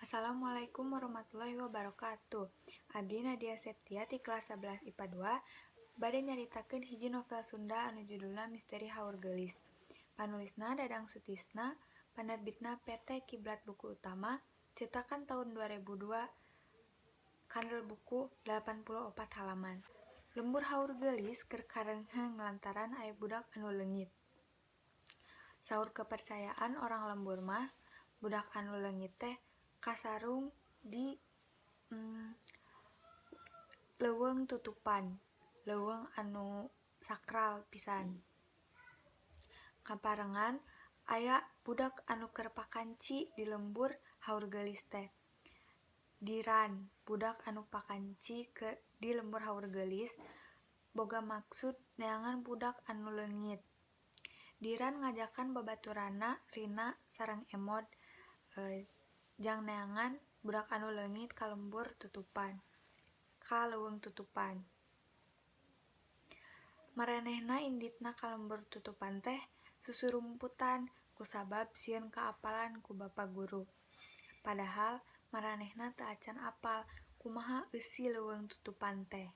Assalamualaikum warahmatullahi wabarakatuh. Abdi Nadia Septia ti kelas 11 IPA 2 bade nyaritakeun hiji novel Sunda anu judulna Misteri Haur Geulis. Panulisna Dadang Sutisna, penerbitna PT Kiblat Buku Utama, cetakan tahun 2002, kandel buku 84 halaman. Lembur haur geulis keur karenghang lantaran aya budak anu leungit. Saur kepercayaan orang lembur mah, budak anu leungit teh kasarung di leuweung tutupan, leuweung anu sakral pisan. Kaparengan aya budak anu keur pakanci di lembur haur geulis teh. Diran budak anu pakanci di lembur haur geulis boga maksud neangan budak anu leungit. Diran ngajakan babaturanna Rina sareng Emod jang neangan budak anu leungit ka leuweung tutupan. Maranehna inditna ka lembur tutupan teh susurumputan kusabab sieun kaapalan ku bapa guru. Padahal maranehna teu acan apal kumaha eusi leuweung tutupan teh.